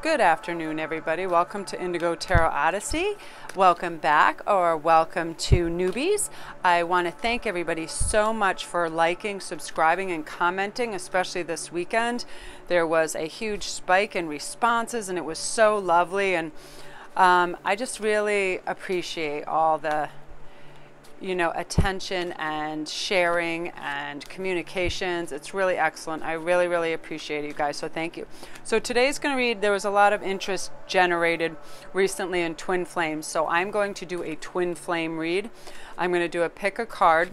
Good afternoon, everybody. Welcome to Indigo Tarot Odyssey. Welcome back, or welcome to newbies. I want to thank everybody so much for liking, subscribing, and commenting, especially this weekend. There was a huge spike in responses, and it was so lovely. And I just really appreciate all the attention and sharing and communications. It's really excellent. I really appreciate it, you guys, so thank you. So today's going to read, there was a lot of interest generated recently in twin flames, so I'm going to do a twin flame read. I'm going to do a pick a card,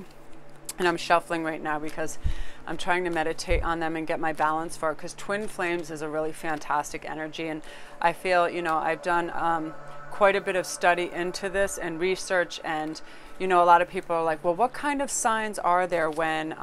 and I'm shuffling right now because I'm trying to meditate on them and get my balance for it, because twin flames is a really fantastic energy, and I feel, I've done quite a bit of study into this and research, and a lot of people are like, well, what kind of signs are there when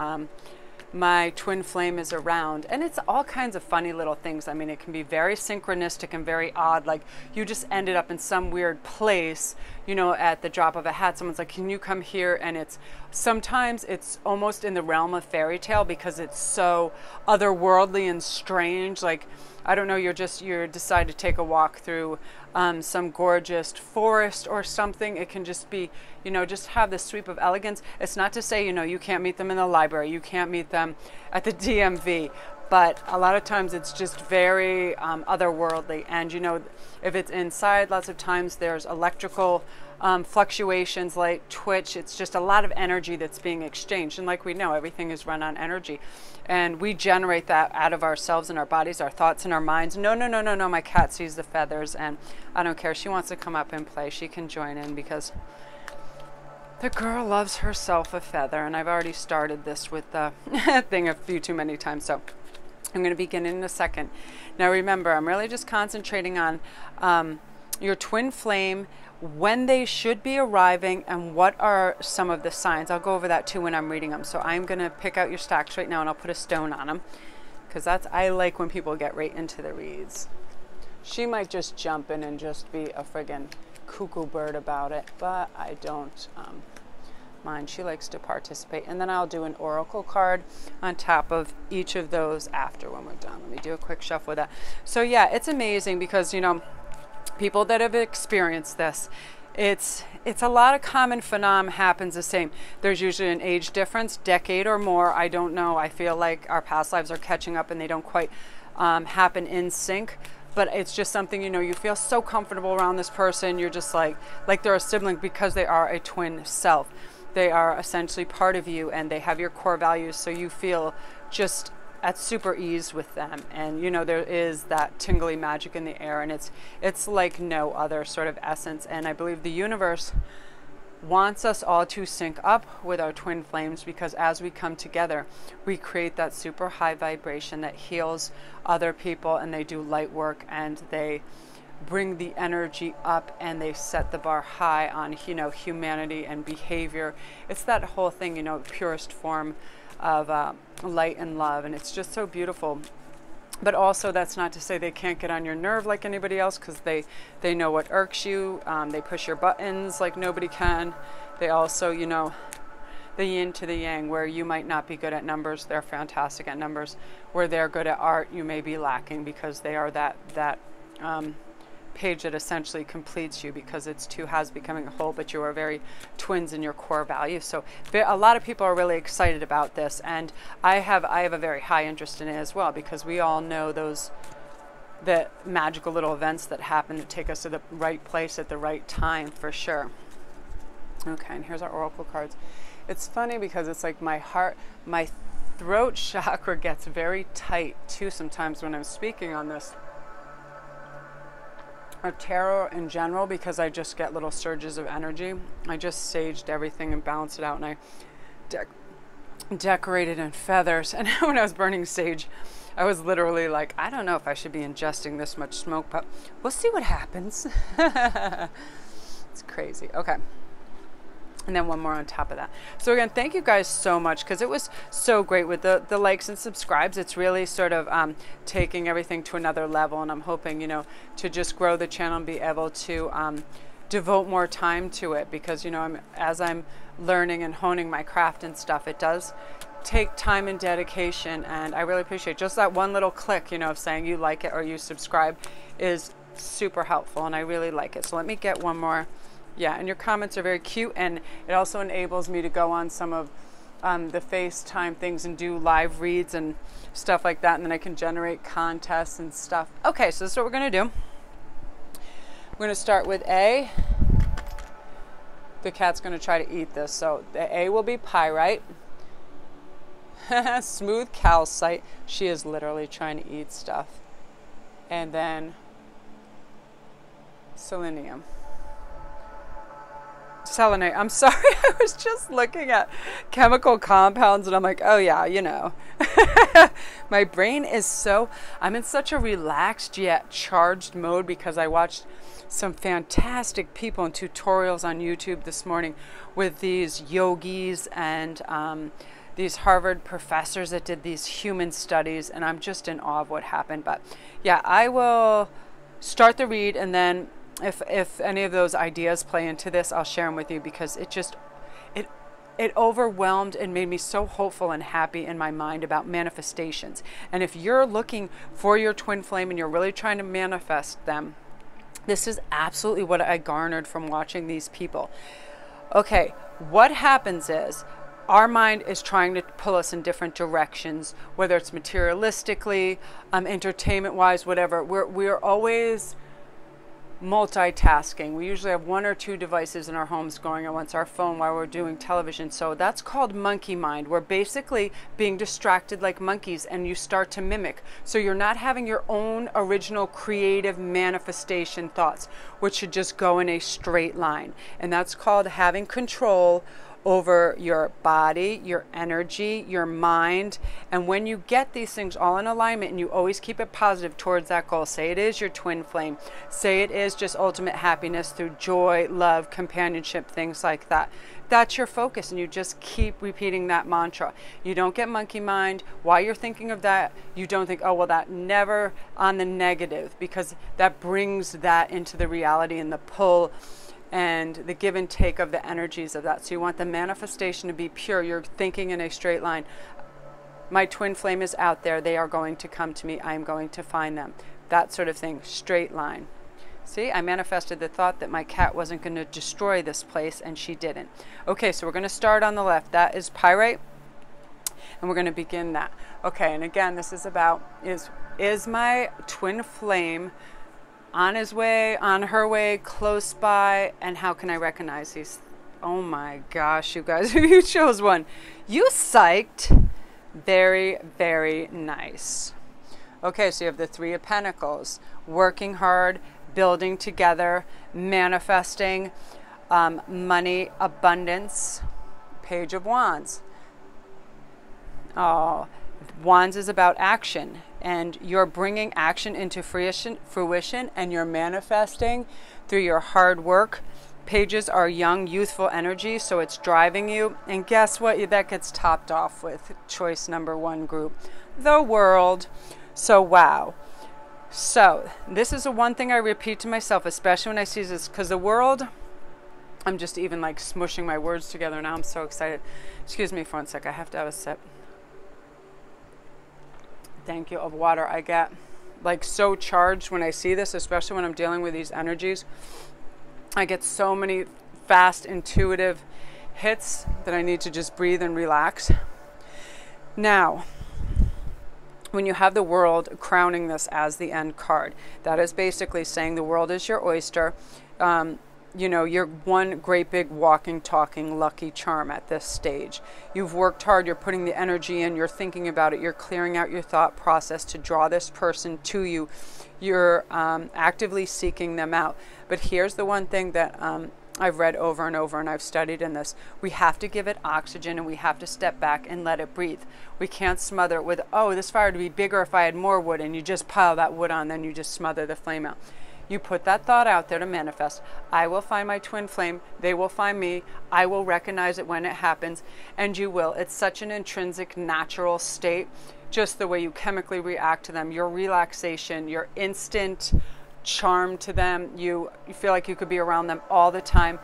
my twin flame is around? And it's all kinds of funny little things. I mean, it can be very synchronistic and very odd, like you just ended up in some weird place, at the drop of a hat. Someone's like, can you come here? And sometimes it's almost in the realm of fairy tale because it's so otherworldly and strange. Like, I don't know, you decide to take a walk through some gorgeous forest or something. It can just be, just have this sweep of elegance. It's not to say, you can't meet them in the library, you can't meet them at the DMV, but a lot of times it's just very otherworldly. And if it's inside, lots of times there's electrical fluctuations, like twitch. It's just a lot of energy that's being exchanged. And like we know, everything is run on energy. And we generate that out of ourselves and our bodies, our thoughts and our minds. No, my cat sees the feathers, and I don't care. She wants to come up and play. She can join in because the girl loves herself a feather. And I've already started this with the thing a few too many times. So I'm going to begin in a second. Now remember, I'm really just concentrating on your twin flame, when they should be arriving, and what are some of the signs. I'll go over that too when I'm reading them. So I'm going to pick out your stacks right now, and I'll put a stone on them, because I like when people get right into the reads. She might just jump in and just be a friggin' cuckoo bird about it, but I don't mind. She likes to participate. And then I'll do an oracle card on top of each of those after when we're done. Let me do a quick shuffle with that. So yeah, it's amazing because people that have experienced this, it's a lot of common phenom happens the same. There's usually an age difference, decade or more. I don't know. I feel like our past lives are catching up and they don't quite happen in sync. But it's just something, you feel so comfortable around this person. You're just like they're a sibling because they are a twin self. They are essentially part of you, and they have your core values. So you feel just at super ease with them, and there is that tingly magic in the air, and it's like no other sort of essence. And I believe the universe wants us all to sync up with our twin flames, because as we come together, we create that super high vibration that heals other people, and they do light work, and they bring the energy up, and they set the bar high on humanity and behavior. It's that whole thing, purest form of light and love, and it's just so beautiful. But also, that's not to say they can't get on your nerve like anybody else, because they know what irks you. They push your buttons like nobody can. They also, the yin to the yang, where you might not be good at numbers, they're fantastic at numbers. Where they're good at art, you may be lacking, because they are that page that essentially completes you, because it's two halves becoming a whole, but you are very twins in your core values. So a lot of people are really excited about this, and I have a very high interest in it as well, because we all know the magical little events that happen that take us to the right place at the right time, for sure. Okay, and here's our oracle cards. It's funny because it's like my throat chakra gets very tight too sometimes when I'm speaking on this, or tarot in general, because I just get little surges of energy. I just saged everything and balanced it out, and I decorated in feathers. And when I was burning sage, I was literally like, I don't know if I should be ingesting this much smoke, but we'll see what happens. It's crazy. Okay. And then one more on top of that. So again, thank you guys so much, because it was so great with the likes and subscribes. It's really sort of taking everything to another level, and I'm hoping, to just grow the channel and be able to devote more time to it, because, as I'm learning and honing my craft and stuff, it does take time and dedication, and I really appreciate just that one little click, of saying you like it or you subscribe is super helpful, and I really like it. So let me get one more. Yeah, and your comments are very cute, and it also enables me to go on some of the FaceTime things and do live reads and stuff like that, and then I can generate contests and stuff. Okay, so this is what we're going to do. We're going to start with A. The cat's going to try to eat this, so the A will be pyrite. Smooth calcite. She is literally trying to eat stuff. And then selenium. Selenite. I'm sorry, I was just looking at chemical compounds and I'm like, oh yeah, My brain is I'm in such a relaxed yet charged mode because I watched some fantastic people and tutorials on YouTube this morning with these yogis and these Harvard professors that did these human studies, and I'm just in awe of what happened. But yeah, I will start the read, and then if any of those ideas play into this, I'll share them with you, because it overwhelmed and made me so hopeful and happy in my mind about manifestations. And if you're looking for your twin flame and you're really trying to manifest them, this is absolutely what I garnered from watching these people. Okay, what happens is our mind is trying to pull us in different directions, whether it's materialistically, entertainment-wise, whatever. We're always multitasking. We usually have one or two devices in our homes going at once, our phone while we're doing television. So that's called monkey mind. We're basically being distracted like monkeys, and you start to mimic. So you're not having your own original creative manifestation thoughts, which should just go in a straight line. And that's called having control over your body, your energy, your mind. And when you get these things all in alignment and you always keep it positive towards that goal, say it is your twin flame, say it is just ultimate happiness through joy, love, companionship, things like that. That's your focus, and you just keep repeating that mantra. You don't get monkey mind. While you're thinking of that, you don't think, oh, well, that never on the negative, because that brings that into the reality and the pull and the give and take of the energies of that. So you want the manifestation to be pure. You're thinking in a straight line. My twin flame is out there. They are going to come to me. I am going to find them. That sort of thing. Straight line. See, I manifested the thought that my cat wasn't going to destroy this place, and she didn't. Okay, so we're going to start on the left. That is pyrite, and we're going to begin that. Okay, and again, this is about, is my twin flame on his way, on her way, close by, and how can I recognize these? Oh my gosh, you guys, you chose one. You psyched. Very, very nice. Okay, so you have the Three of Pentacles, working hard, building together, manifesting, money, abundance, Page of Wands. Oh, Wands is about action, and you're bringing action into fruition, and you're manifesting through your hard work. Pages are young, youthful energy, so it's driving you. And guess what? That gets topped off with choice number 1 group, the World. So wow. So this is the one thing I repeat to myself, especially when I see this, because the World, I'm just even like smushing my words together now. I'm so excited. Excuse me for 1 sec. I have to have a sip. Thank you, of water. I get like so charged when I see this, especially when I'm dealing with these energies. I get so many fast, intuitive hits that I need to just breathe and relax. Now, when you have the World crowning this as the end card, that is basically saying the world is your oyster. You know, you're one great big walking, talking lucky charm at this stage. You've worked hard, you're putting the energy in, you're thinking about it, you're clearing out your thought process to draw this person to you. You're actively seeking them out. But here's the one thing that I've read over and over, and I've studied in this. We have to give it oxygen, and we have to step back and let it breathe. We can't smother it with, oh, this fire would be bigger if I had more wood, and you just pile that wood on, then you just smother the flame out. You put that thought out there to manifest. I will find my twin flame. They will find me. I will recognize it when it happens, and you will. It's such an intrinsic, natural state, just the way you chemically react to them, your relaxation, your instant charm to them. You feel like you could be around them all the time.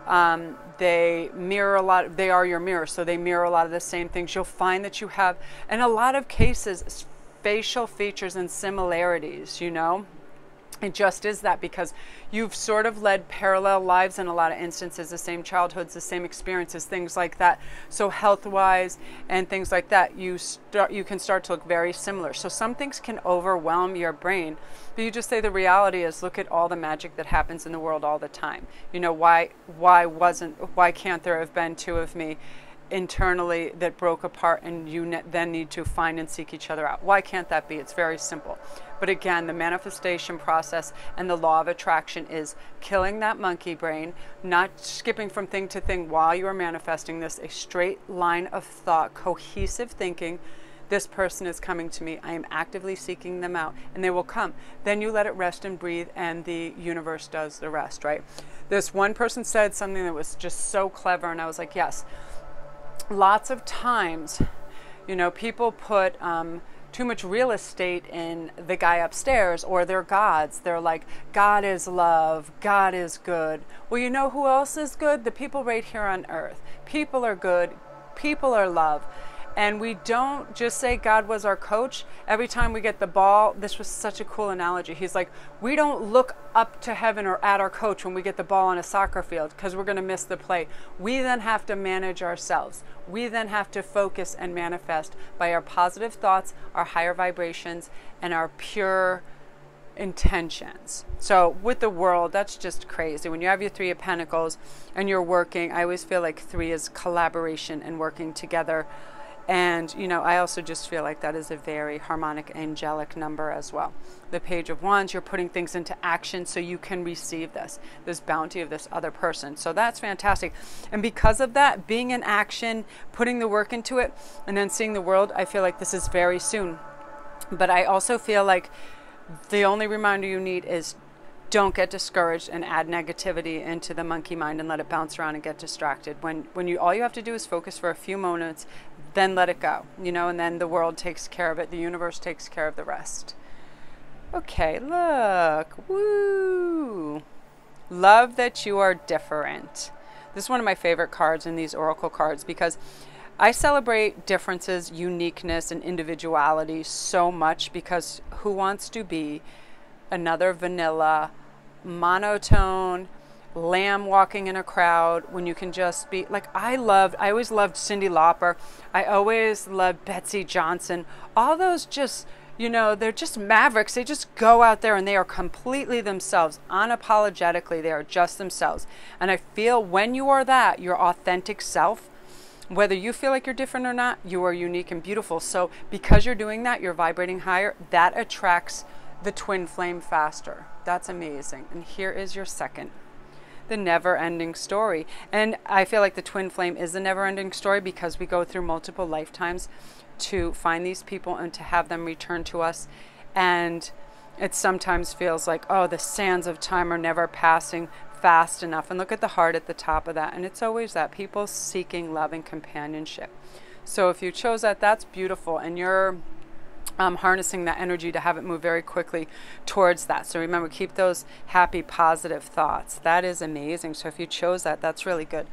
They mirror a lot, they are your mirror, so they mirror a lot of the same things. You'll find that you have, in a lot of cases, facial features and similarities, you know? It just is that, because you've sort of led parallel lives in a lot of instances, the same childhoods, the same experiences, things like that. So health-wise and things like that, you can start to look very similar. So some things can overwhelm your brain, but you just say the reality is, look at all the magic that happens in the world all the time. You know, why can't there have been two of me internally that broke apart, and you then need to find and seek each other out? Why can't that be? It's very simple. But again, the manifestation process and the law of attraction is killing that monkey brain, not skipping from thing to thing while you are manifesting this, a straight line of thought, cohesive thinking. This person is coming to me. I am actively seeking them out, and they will come. Then you let it rest and breathe, and the universe does the rest, right? This one person said something that was just so clever, and I was like, yes. Lots of times, you know, people put too much real estate in the guy upstairs or their gods. They're like, God is love, God is good. Well, you know who else is good? The people right here on earth. People are good, people are love. And we don't just say God was our coach. Every time we get the ball, this was such a cool analogy. He's like, we don't look up to heaven or at our coach when we get the ball on a soccer field, because we're going to miss the play. We then have to manage ourselves. We then have to focus and manifest by our positive thoughts, our higher vibrations, and our pure intentions. So with the world, that's just crazy. When you have your Three of Pentacles and you're working, I always feel like three is collaboration and working together. And, you know, I also just feel like that is a very harmonic, angelic number as well. The Page of Wands, you're putting things into action so you can receive this bounty of this other person. So that's fantastic. And because of that, being in action, putting the work into it, and then seeing the world, I feel like this is very soon. But I also feel like the only reminder you need is don't get discouraged and add negativity into the monkey mind and let it bounce around and get distracted. When all you have to do is focus for a few moments, then let it go, you know, and then the world takes care of it. The universe takes care of the rest. Okay, look. Woo! Love that you are different. This is one of my favorite cards in these oracle cards, because I celebrate differences, uniqueness, and individuality so much, because who wants to be another vanilla, monotone, lamb walking in a crowd when you can just be like, I always loved Cyndi Lauper. I always loved Betsy Johnson. All those just, you know, they're just mavericks. They just go out there and they are completely themselves. Unapologetically, they are just themselves. And I feel when you are that, your authentic self, whether you feel like you're different or not, you are unique and beautiful. So because you're doing that, you're vibrating higher, that attracts the twin flame faster. That's amazing. And here is your second. The never-ending story. And I feel like the twin flame is a never-ending story, because we go through multiple lifetimes to find these people and to have them return to us. And it sometimes feels like, oh, the sands of time are never passing fast enough. And look at the heart at the top of that. And it's always that, people seeking love and companionship. So if you chose that, that's beautiful. And you're harnessing that energy to have it move very quickly towards that. So remember, keep those happy, positive thoughts. That is amazing. So if you chose that, that's really good.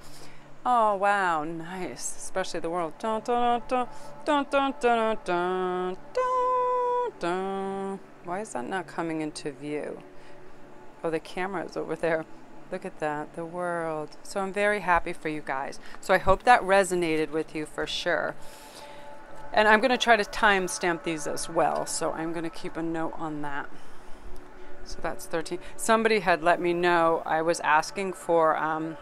Oh, wow, nice. Especially the world. Dun, dun, dun, dun, dun, dun, dun, dun, dun. Why is that not coming into view? Oh, the camera is over there. Look at that, the world. So I'm very happy for you guys. So I hope that resonated with you for sure. And I'm going to try to timestamp these as well, so I'm going to keep a note on that. So that's 13. Somebody had let me know, I was asking for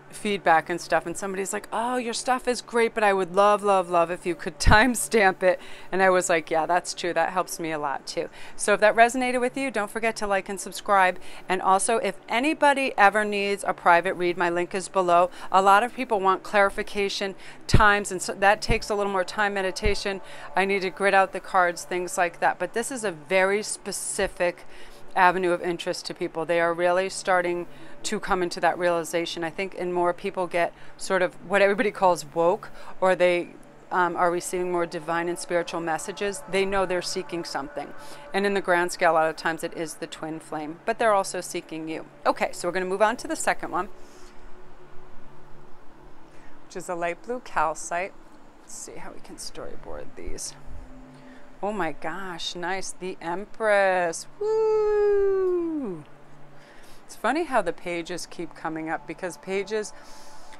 feedback and stuff, and somebody's like, oh, your stuff is great, but I would love, love, love if you could timestamp it. And I was like, yeah, that's true. That helps me a lot too. So if that resonated with you, don't forget to like and subscribe. And also, if anybody ever needs a private read, my link is below. A lot of people want clarification times, and so that takes a little more time, meditation. I need to grid out the cards, things like that. But this is a very specific avenue of interest to people. They are really starting to come into that realization. I think, and more people get sort of what everybody calls woke, or they are receiving more divine and spiritual messages, they know they're seeking something. And in the grand scale, a lot of times it is the twin flame, but they're also seeking you. Okay, so we're going to move on to the second one, which is a light blue calcite. Let's see how we can storyboard these. Oh my gosh, nice. The Empress. Woo! It's funny how the pages keep coming up, because pages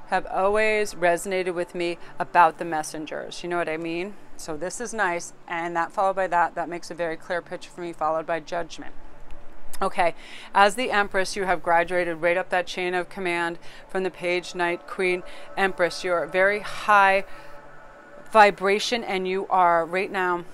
have always resonated with me about the messengers. You know what I mean? So this is nice, and that followed by that makes a very clear picture for me, followed by Judgment. Okay, as the Empress, you have graduated right up that chain of command from the Page, Knight, Queen, Empress. You're very high vibration, and you are right now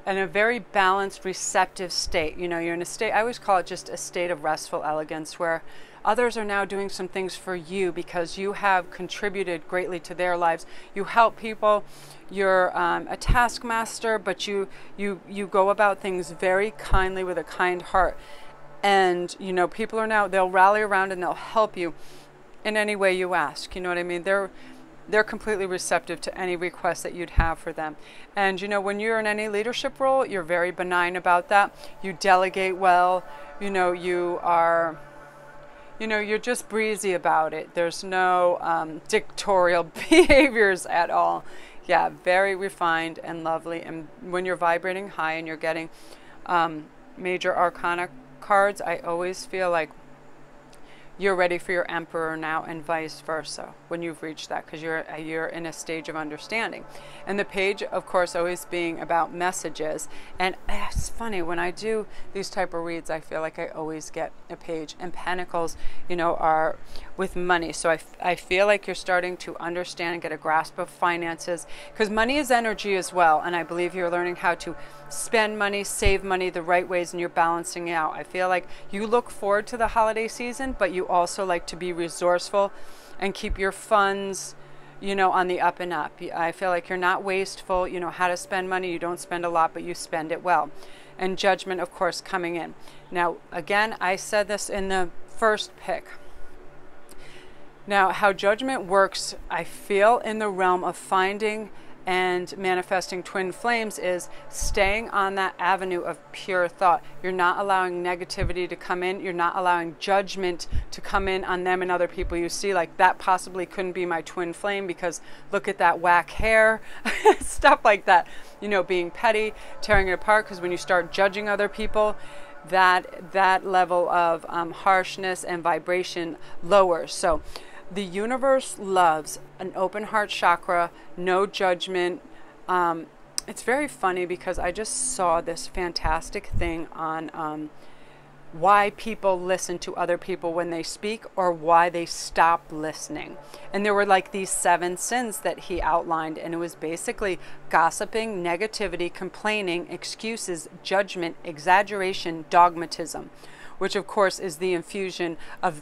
in a very balanced, receptive state. You know, you're in a state, I always call it just a state of restful elegance, where others are now doing some things for you because you have contributed greatly to their lives. You help people. You're a taskmaster, but you go about things very kindly with a kind heart. And, you know, people are now, they'll rally around and they'll help you in any way you ask. You know what I mean? They're completely receptive to any request that you'd have for them. And, you know, when you're in any leadership role, you're very benign about that. You delegate well. You know, you're just breezy about it. There's no dictatorial behaviors at all. Yeah, very refined and lovely. And when you're vibrating high and you're getting major arcana cards, I always feel like you're ready for your Emperor now, and vice versa when you've reached that, because you're in a stage of understanding. And the Page, of course, always being about messages. And it's funny, when I do these type of reads, I feel like I always get a Page. And Pentacles, you know, are with money. So I feel like you're starting to understand and get a grasp of finances, because money is energy as well. And I believe you're learning how to spend money, save money the right ways, and you're balancing out. I feel like you look forward to the holiday season, but you also like to be resourceful and keep your funds, you know, on the up and up. I feel like you're not wasteful. You know how to spend money. You don't spend a lot, but you spend it well. And Judgment, of course, coming in. Now, again, I said this in the first pick. Now, how Judgment works, I feel, in the realm of finding and manifesting twin flames is staying on that avenue of pure thought. You're not allowing negativity to come in. You're not allowing judgment to come in on them and other people. You see, like, that possibly couldn't be my twin flame because look at that whack hair, stuff like that. You know, being petty, tearing it apart, because when you start judging other people, that level of harshness and vibration lowers. So the universe loves an open heart chakra, no judgment. It's very funny because I just saw this fantastic thing on why people listen to other people when they speak, or why they stop listening. And there were like these 7 sins that he outlined, and it was basically gossiping, negativity, complaining, excuses, judgment, exaggeration, dogmatism, which of course is the infusion of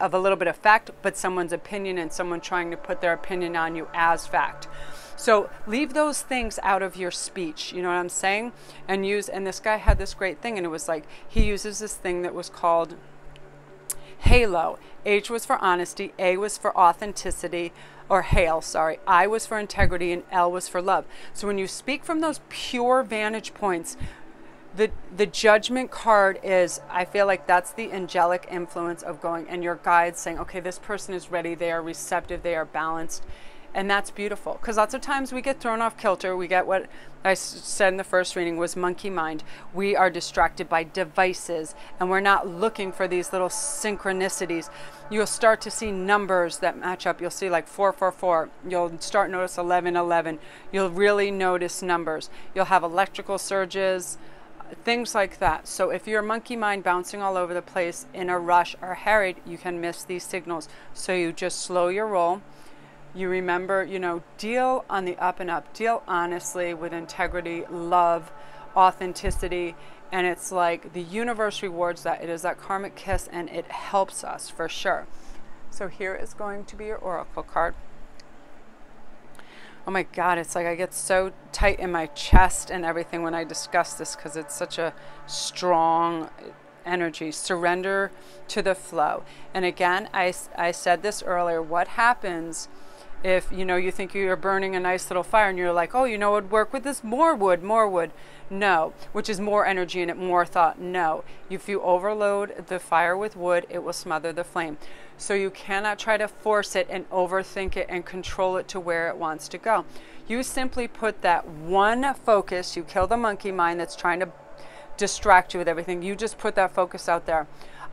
a little bit of fact, but someone's opinion, and someone trying to put their opinion on you as fact. So leave those things out of your speech, you know what I'm saying? And this guy had this great thing, and it was like, he uses this thing that was called HALO. H was for honesty, A was for authenticity, or HAIL, sorry. I was for integrity, and L was for love. So when you speak from those pure vantage points, the Judgment card is, I feel like that's the angelic influence of going, and your guides saying, okay, this person is ready, they are receptive, they are balanced. And that's beautiful, because lots of times we get thrown off kilter. We get what I said in the first reading was monkey mind. We are distracted by devices, and we're not looking for these little synchronicities. You'll start to see numbers that match up. You'll see like 444. You'll start to notice 1111. You'll really notice numbers. You'll have electrical surges, things like that. So if you're monkey mind bouncing all over the place in a rush or harried, you can miss these signals. So you just slow your roll. You remember, you know, deal on the up and up. Deal honestly with integrity, love, authenticity. And it's like the universe rewards that. It is that karmic kiss, and it helps us for sure. So here is going to be your oracle card. Oh my God, it's like I get so tight in my chest and everything when I discuss this, because it's such a strong energy. Surrender to the flow. And again, I said this earlier, what happens If, you know, you think you're burning a nice little fire and you're like, oh, you know, it would work with this, more wood, more wood. No, which is more energy in it, more thought. No, if you overload the fire with wood, it will smother the flame. So you cannot try to force it and overthink it and control it to where it wants to go. You simply put that one focus, you kill the monkey mind that's trying to distract you with everything. You just put that focus out there.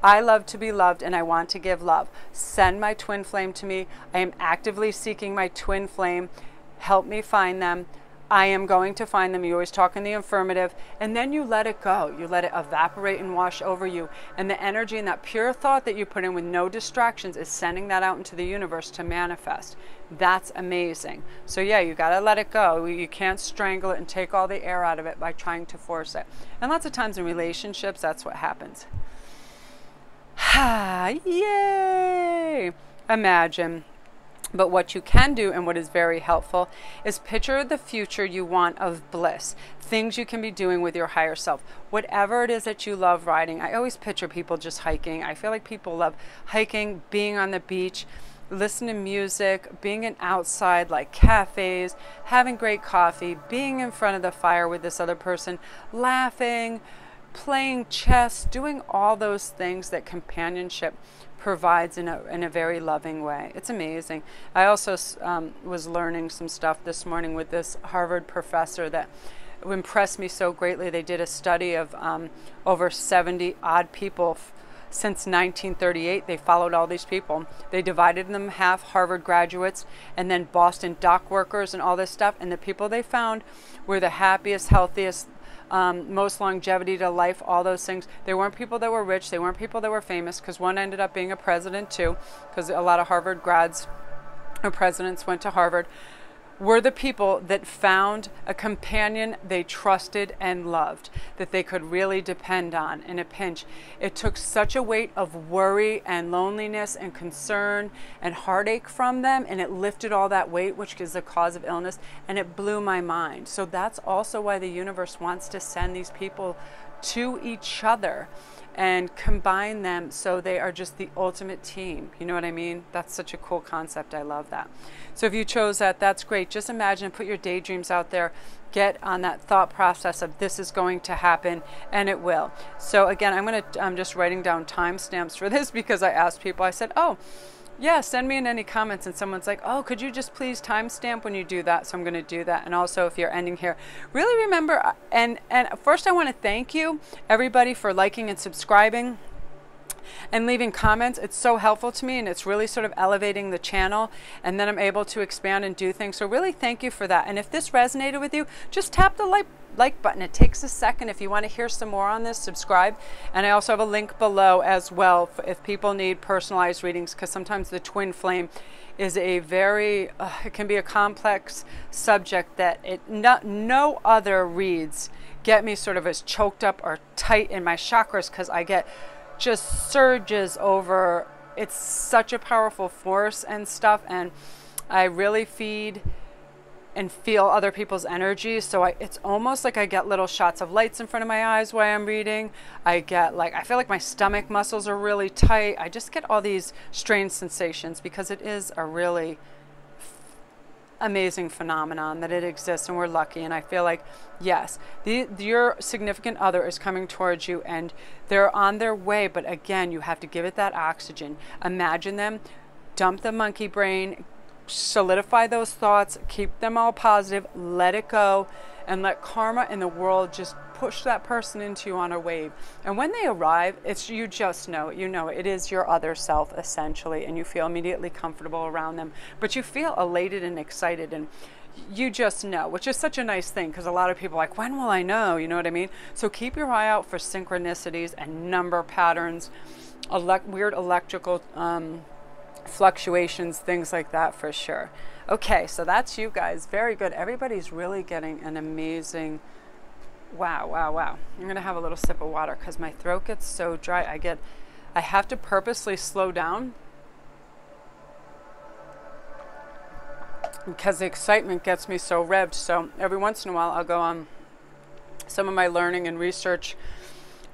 I love to be loved and I want to give love. Send my twin flame to me. I am actively seeking my twin flame. Help me find them. I am going to find them. You always talk in the affirmative, and then you let it go. You let it evaporate and wash over you. And the energy and that pure thought that you put in with no distractions is sending that out into the universe to manifest. That's amazing. So yeah, you got to let it go. You can't strangle it and take all the air out of it by trying to force it. And lots of times in relationships, that's what happens. Yay! Imagine. But what you can do, and what is very helpful, is picture the future you want of bliss. Things you can be doing with your higher self. Whatever it is that you love riding. I always picture people just hiking. I feel like people love hiking, being on the beach, listening to music, being in outside like cafes, having great coffee, being in front of the fire with this other person, laughing, playing chess, doing all those things that companionship provides in a very loving way. It's amazing. I also was learning some stuff this morning with this Harvard professor that impressed me so greatly. They did a study of over 70 odd people since 1938. They followed all these people. They divided them half Harvard graduates and then Boston dock workers and all this stuff. And the people they found were the happiest, healthiest, most longevity to life, all those things. They weren't people that were rich. They weren't people that were famous, because one ended up being a president too, because a lot of Harvard grads or presidents went to Harvard. Were the people that found a companion they trusted and loved, that they could really depend on in a pinch. It took such a weight of worry and loneliness and concern and heartache from them, and it lifted all that weight, which is the cause of illness, and it blew my mind. So that's also why the universe wants to send these people to each other and combine them so they are just the ultimate team. You know what I mean? That's such a cool concept. I love that. So if you chose that, that's great. Just imagine, put your daydreams out there, get on that thought process of this is going to happen, and it will. So again, I'm just writing down timestamps for this, because I asked people, I said, oh, yeah, send me in any comments, and someone's like, oh, could you just please timestamp when you do that? So I'm going to do that. And also, if you're ending here, really remember, and first I want to thank you, everybody, for liking and subscribing and leaving comments. It's so helpful to me, and it's really sort of elevating the channel, and then I'm able to expand and do things. So really thank you for that. And if this resonated with you, just tap the like button. It takes a second. If you want to hear some more on this, subscribe. And I also have a link below as well if people need personalized readings, because sometimes the twin flame is a very it can be a complex subject that no other reads get me sort of as choked up or tight in my chakras, because I get just surges over. It's such a powerful force and stuff, and I really feed and feel other people's energy. So it's almost like I get little shots of lights in front of my eyes while I'm reading. I feel like my stomach muscles are really tight. I just get all these strange sensations, because it is a really amazing phenomenon that it exists, and we're lucky. And I feel like, yes, your significant other is coming towards you, and they're on their way, but again, you have to give it that oxygen. Imagine them, dump the monkey brain, solidify those thoughts, keep them all positive, let it go, and let karma in the world just push that person into you on a wave. And when they arrive, you just know it. You know it is your other self, essentially, and you feel immediately comfortable around them. But you feel elated and excited, and you just know, which is such a nice thing, because a lot of people are like, when will I know? You know what I mean? So keep your eye out for synchronicities and number patterns, weird electrical fluctuations, things like that, for sure. Okay, so that's you guys. Very good. Everybody's really getting an amazing, wow. I'm gonna have a little sip of water, because my throat gets so dry. I have to purposely slow down, because the excitement gets me so revved. So every once in a while I'll go on some of my learning and research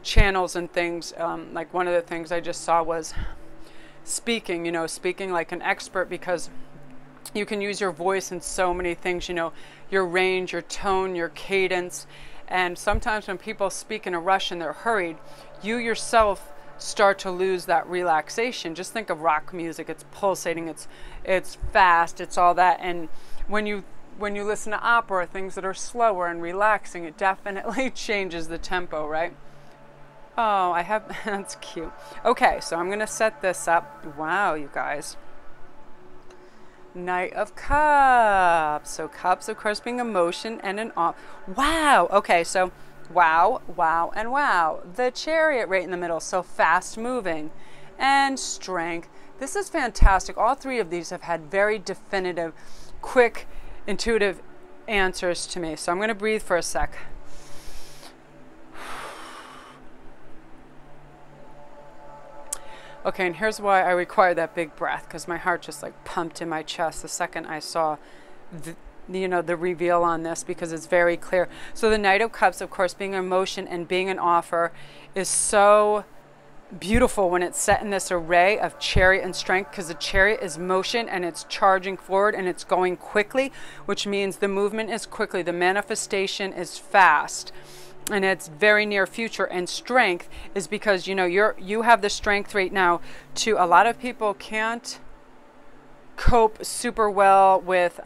channels and things. Like one of the things I just saw was speaking like an expert, because You can use your voice in so many things, you know, your range, your tone, your cadence. And sometimes when people speak in a rush and they're hurried, you yourself start to lose that relaxation. Just think of rock music. It's pulsating, it's fast, it's all that. And when you listen to opera, things that are slower and relaxing, it definitely changes the tempo, right? Oh, I have, that's cute. Okay, so I'm going to set this up. Wow, you guys. Knight of Cups. So cups, of course, being emotion and an off. Wow. Okay, so wow, wow, and wow. The Chariot right in the middle. So fast moving and strength. This is fantastic. All three of these have had very definitive, quick, intuitive answers to me. So I'm going to breathe for a sec. Okay, and here's why I require that big breath, because my heart just like pumped in my chest the second I saw the reveal on this, because it's very clear. So the Knight of Cups, of course, being emotion and being an offer, is so beautiful when it's set in this array of Chariot and strength, because the Chariot is motion and it's charging forward and it's going quickly, which means the movement is quickly, the manifestation is fast. And it's very near future. And strength is because, you know, you have the strength right now to, a lot of people can't cope super well with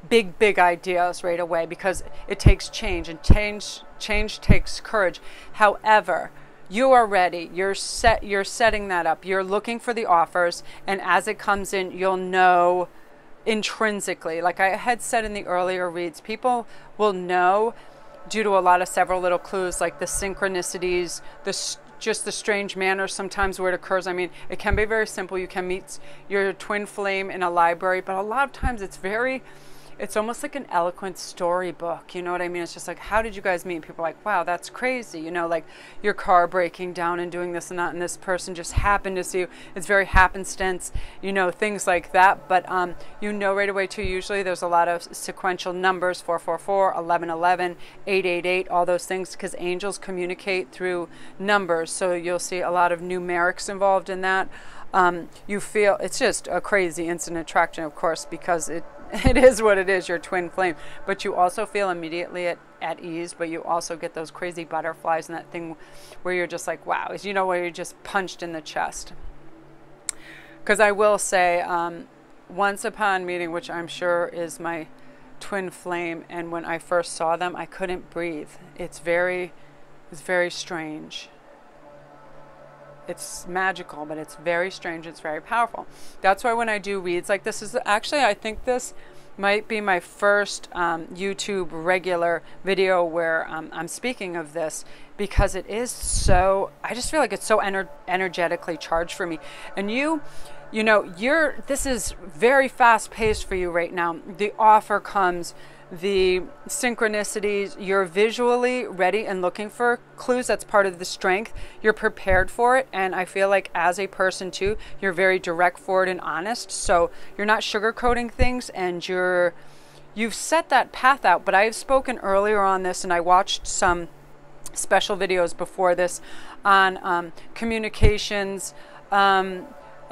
big ideas right away, because it takes change, and change takes courage. However, you are ready. You're setting that up. You're looking for the offers, and as it comes in, you'll know intrinsically. Like I had said in the earlier reads, people will know due to several little clues, like the synchronicities, just the strange manner sometimes where it occurs. I mean, it can be very simple. You can meet your twin flame in a library, but a lot of times it's almost like an eloquent storybook. You know what I mean? It's just like, how did you guys meet? People are like, wow, that's crazy. You know, like your car breaking down and doing this and that, and this person just happened to see you. It's very happenstance, you know, things like that. But you know right away too, usually there's a lot of sequential numbers, 444, 1111, 888, all those things, because angels communicate through numbers. So you'll see a lot of numerics involved in that. You feel it's just a crazy instant attraction, of course, because it is what it is, your twin flame. But you also feel immediately at ease, but you also get those crazy butterflies and that thing where you're just like, wow, you know, where you're just punched in the chest. Because I will say, once upon meeting, which I'm sure is my twin flame, and when I first saw them, I couldn't breathe. It's very strange. It's magical, but it's very strange. It's very powerful. That's why when I do reads like this, is actually, I think this might be my first YouTube regular video where I'm speaking of this, because it is so, I just feel like it's so energetically charged for me. And you know, this is very fast paced for you right now. The offer comes, the synchronicities, you're visually ready and looking for clues. That's part of the strength. You're prepared for it. And I feel like as a person too, you're very direct, forward, and honest. So you're not sugarcoating things, and you've set that path out. But I've spoken earlier on this, and I watched some special videos before this on communications,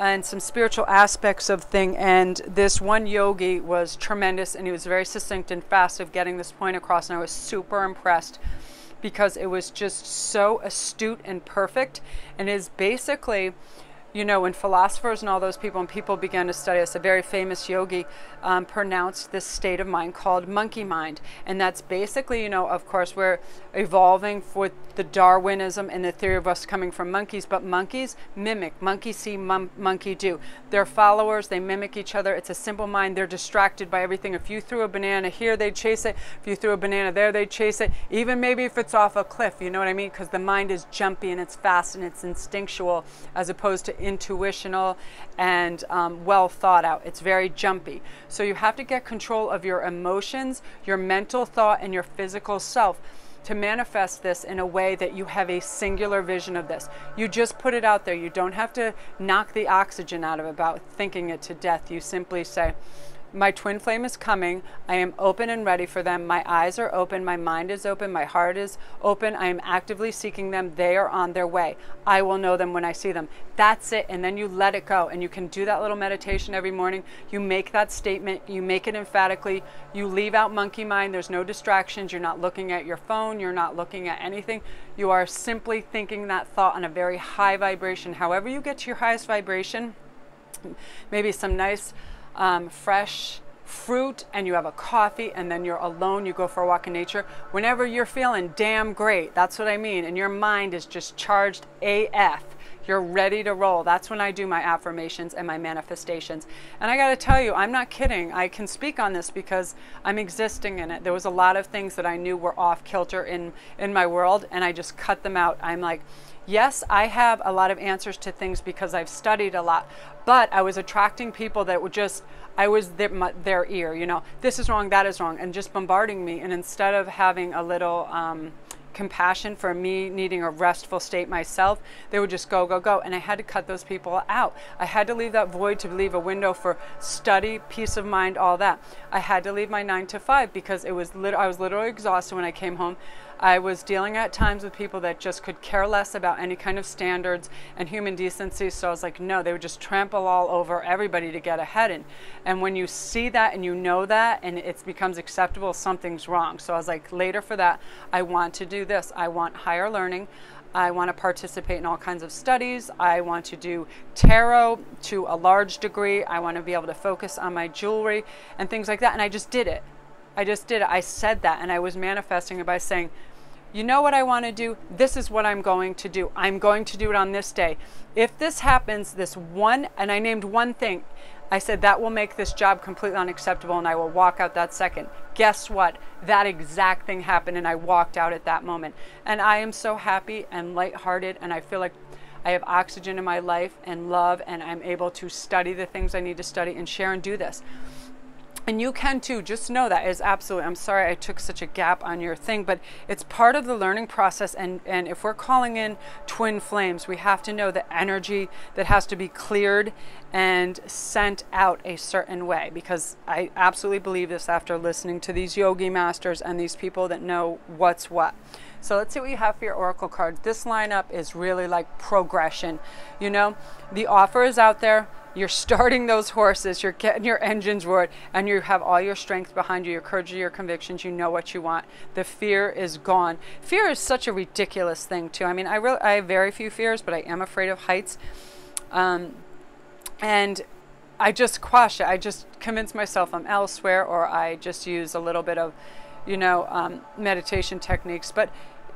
and some spiritual aspects of thing. And this one yogi was tremendous, and he was very succinct and fast of getting this point across, and I was super impressed because it was just so astute and perfect. And is basically, you know, when philosophers and all those people, and people began to study this, a very famous yogi pronounced this state of mind called monkey mind. And that's basically, you know, of course, we're evolving with the Darwinism and the theory of us coming from monkeys, but monkeys mimic. Monkey see, monkey do. They're followers. They mimic each other. It's a simple mind. They're distracted by everything. If you threw a banana here, they'd chase it. If you threw a banana there, they'd chase it. Even maybe if it's off a cliff, you know what I mean? Because the mind is jumpy and it's fast and it's instinctual, as opposed to intuitional and well thought out. It's very jumpy. So you have to get control of your emotions, your mental thought, and your physical self to manifest this in a way that you have a singular vision of this. You just put it out there. You don't have to knock the oxygen out of it about thinking it to death. You simply say, my twin flame is coming. I am open and ready for them. My eyes are open. My mind is open. My heart is open. I am actively seeking them. They are on their way. I will know them when I see them. That's it. And then you let it go. And you can do that little meditation every morning. You make that statement. You make it emphatically. You leave out monkey mind. There's no distractions. You're not looking at your phone. You're not looking at anything. You are simply thinking that thought on a very high vibration. However you get to your highest vibration, maybe some nice fresh fruit, and you have a coffee, and then you're alone, you go for a walk in nature. Whenever you're feeling damn great, that's what I mean, and your mind is just charged AF, you're ready to roll. That's when I do my affirmations and my manifestations. And I got to tell you, I'm not kidding. I can speak on this because I'm existing in it. There was a lot of things that I knew were off kilter in my world, and I just cut them out. I'm like, yes, I have a lot of answers to things because I've studied a lot, but I was attracting people that were just, I was their ear, you know, this is wrong, that is wrong, and just bombarding me. And instead of having a little compassion for me needing a restful state myself, they would just go, go, go. And I had to cut those people out. I had to leave that void to leave a window for study, peace of mind, all that. I had to leave my 9 to 5 because I was literally exhausted when I came home. I was dealing at times with people that just could care less about any kind of standards and human decency. So I was like, no, they would just trample all over everybody to get ahead. And when you see that and you know that and it becomes acceptable, something's wrong. So I was like, later for that, I want to do this. I want higher learning. I want to participate in all kinds of studies. I want to do tarot to a large degree. I want to be able to focus on my jewelry and things like that. And I just did it. I just did it. I said that, and I was manifesting it by saying, you know what I want to do? This is what I'm going to do. I'm going to do it on this day. If this happens, this one, and I named one thing, I said that will make this job completely unacceptable, and I will walk out that second. Guess what? That exact thing happened, and I walked out at that moment. And I am so happy and lighthearted, and I feel like I have oxygen in my life and love, and I'm able to study the things I need to study and share and do this. And you can too. Just know that is absolutely, I'm sorry I took such a gap on your thing, but it's part of the learning process. And if we're calling in twin flames, we have to know the energy that has to be cleared and sent out a certain way, because I absolutely believe this after listening to these yogi masters and these people that know what's what. So let's see what you have for your oracle card. This lineup is really like progression. You know, the offer is out there. You're starting those horses, you're getting your engines roared, and you have all your strength behind you, your courage, your convictions, you know what you want. The fear is gone. Fear is such a ridiculous thing too. I mean, I have very few fears, but I am afraid of heights. And I just quash it. I just convince myself I'm elsewhere, or I just use a little bit of, you know, meditation techniques. But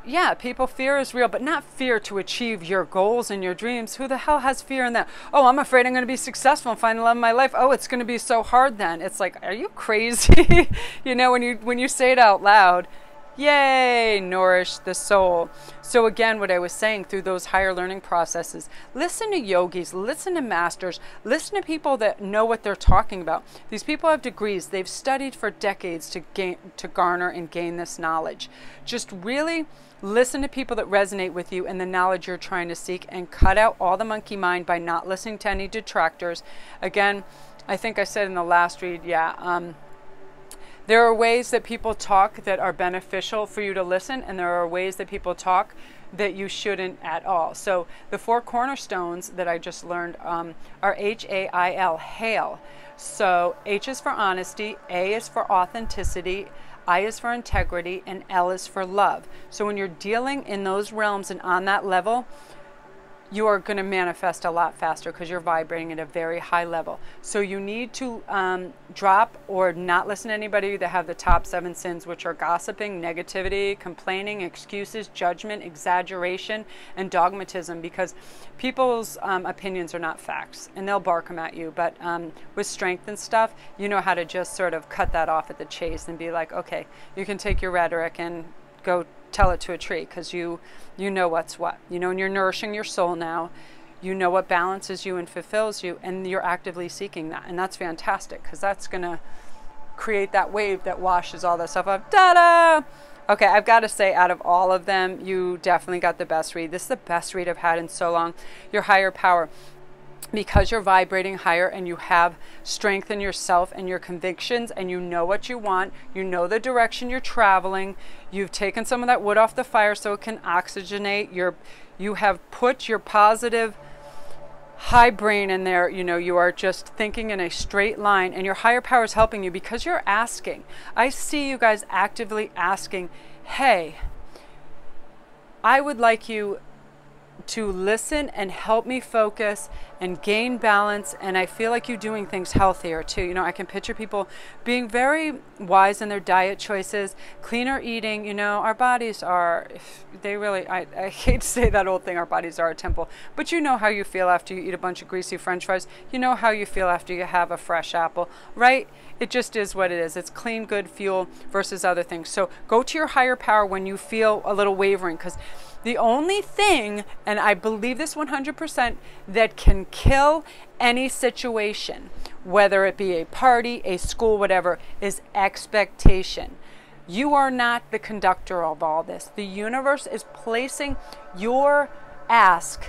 yeah, people, fear is real, but not fear to achieve your goals and your dreams. Who the hell has fear in that? Oh, I'm afraid I'm going to be successful and find the love of my life. Oh, it's going to be so hard then. It's like, are you crazy? You know, when you say it out loud, yay, nourish the soul. So again, what I was saying through those higher learning processes, listen to yogis, listen to masters, listen to people that know what they're talking about. These people have degrees. They've studied for decades to garner and gain this knowledge. Just really listen to people that resonate with you and the knowledge you're trying to seek, and cut out all the monkey mind by not listening to any detractors. Again, I think I said in the last read, there are ways that people talk that are beneficial for you to listen, and there are ways that people talk that you shouldn't at all. So the 4 cornerstones that I just learned are HAIL, hail. So H is for honesty, A is for authenticity, I is for integrity, and L is for love. So when you're dealing in those realms and on that level, you are going to manifest a lot faster because you're vibrating at a very high level. So you need to drop or not listen to anybody that have the top 7 sins, which are gossiping, negativity, complaining, excuses, judgment, exaggeration, and dogmatism, because people's opinions are not facts, and they'll bark them at you. But with strength and stuff, you know how to just sort of cut that off at the chase and be like, okay, you can take your rhetoric and go tell it to a tree, because you know what's what. You know, and you're nourishing your soul now. You know what balances you and fulfills you, and you're actively seeking that. And that's fantastic, because that's going to create that wave that washes all that stuff up. Ta-da! Okay, I've got to say, out of all of them, you definitely got the best read. This is the best read I've had in so long. Your higher power. because you're vibrating higher and you have strength in yourself and your convictions and you know what you want, you know the direction you're traveling, you've taken some of that wood off the fire so it can oxygenate, you have put your positive high brain in there, you know, you are just thinking in a straight line and your higher power is helping you because you're asking. I see you guys actively asking, hey, I would like you to listen and help me focus and gain balance, and I feel like you're doing things healthier too. You know, I can picture people being very wise in their diet choices, cleaner eating. You know, our bodies are, they really, I hate to say that old thing, our bodies are a temple, but you know how you feel after you eat a bunch of greasy french fries. You know how you feel after you have a fresh apple, right? It just is what it is. It's clean, good fuel versus other things. So go to your higher power when you feel a little wavering, because the only thing, and I believe this 100%, that can kill any situation, whether it be a party, a school, whatever, is expectation. You are not the conductor of all this. The universe is placing your ask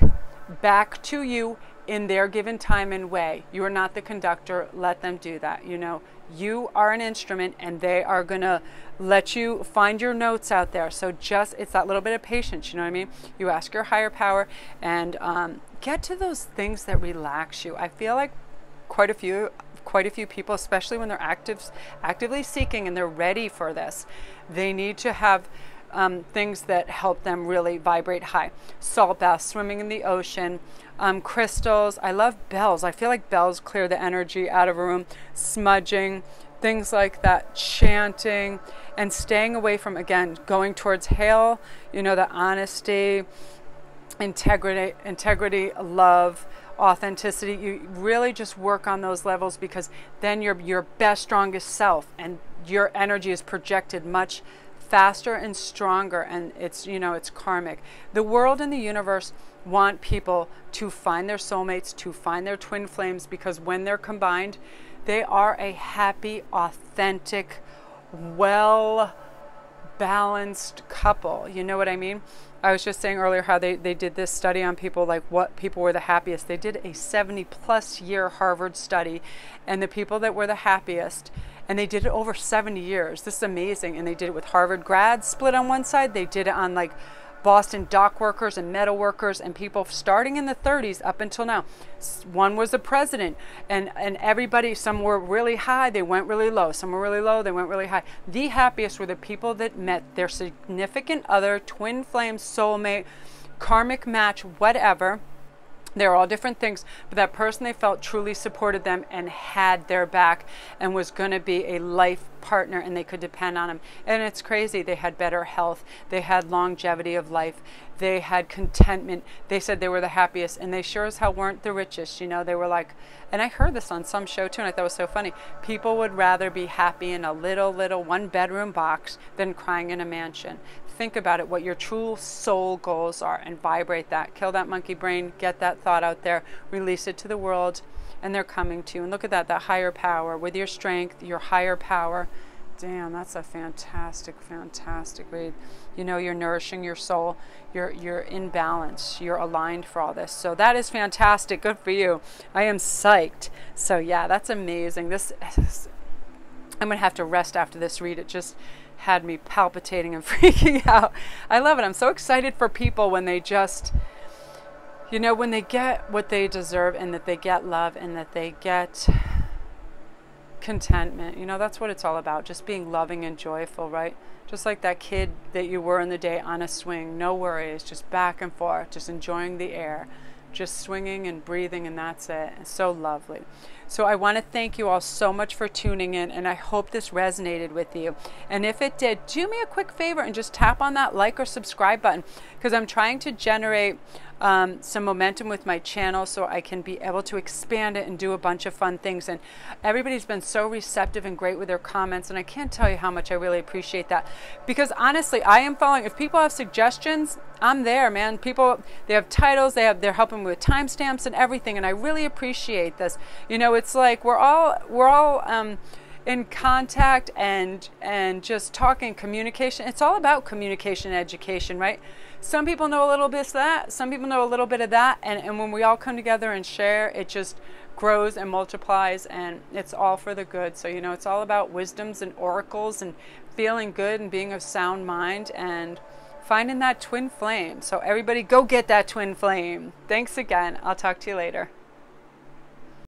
back to you in their given time and way. You are not the conductor. Let them do that. You know, you are an instrument and they are going to let you find your notes out there. So just, it's that little bit of patience, you know what I mean? You ask your higher power and get to those things that relax you. I feel like quite a few people, especially when they're actively seeking and they're ready for this, they need to have things that help them really vibrate high. Salt baths, swimming in the ocean, crystals. I love bells. I feel like bells clear the energy out of a room. Smudging, things like that, chanting, and staying away from, again, going towards hail, you know, the honesty, integrity, love, authenticity. You really just work on those levels, because then you're your best, strongest self, and your energy is projected much faster and stronger, and it's, you know, it's karmic. The world and the universe want people to find their soulmates, to find their twin flames, because when they're combined, they are a happy, authentic, well-balanced couple. You know what I mean? I was just saying earlier how they did this study on people, like what people were the happiest. They did a 70-plus year Harvard study, and the people that were the happiest, and they did it over 70 years. This is amazing. And they did it with Harvard grads split on one side. They did it on like Boston dock workers and metal workers and people starting in the 30s up until now. One was the president, and everybody, some were really high, they went really low. Some were really low, they went really high. The happiest were the people that met their significant other, twin flame, soulmate, karmic match, whatever. They're all different things, but that person they felt truly supported them and had their back and was going to be a life partner, and they could depend on them. And it's crazy. They had better health. They had longevity of life. They had contentment. They said they were the happiest, and they sure as hell weren't the richest. You know, they were like, and I heard this on some show too, and I thought it was so funny. People would rather be happy in a little one-bedroom box than crying in a mansion. Think about it, what your true soul goals are, and vibrate that. Kill that monkey brain, get that thought out there, release it to the world, and they're coming to you. And look at that higher power with your strength, your higher power. Damn, that's a fantastic, fantastic read. You know, you're nourishing your soul. You're in balance. You're aligned for all this. So that is fantastic. Good for you. I am psyched. So yeah, that's amazing. I'm going to have to rest after this read. It just had me palpitating and freaking out. I love it. I'm so excited for people when they just, you know, when they get what they deserve, and that they get love, and that they get contentment. You know, that's what it's all about. Just being loving and joyful, right? Just like that kid that you were in the day on a swing. No worries. Just back and forth. Just enjoying the air. Just swinging and breathing, and that's it. It's so lovely. So I want to thank you all so much for tuning in, and I hope this resonated with you. And if it did, do me a quick favor and just tap on that like or subscribe button, because I'm trying to generate some momentum with my channel so I can be able to expand it and do a bunch of fun things. And everybody's been so receptive and great with their comments, and I can't tell you how much I really appreciate that, because honestly, I am following. If people have suggestions, I'm there, man. People, they have titles, they're helping me with timestamps and everything, and I really appreciate this. You know, it's like we're all in contact and just talking communication. It's all about communication education, right? Some people know a little bit of that, some people know a little bit of that, and when we all come together and share, it just grows and multiplies, and it's all for the good. So, you know, it's all about wisdoms and oracles and feeling good and being of sound mind and finding that twin flame. So everybody go get that twin flame. Thanks again. I'll talk to you later.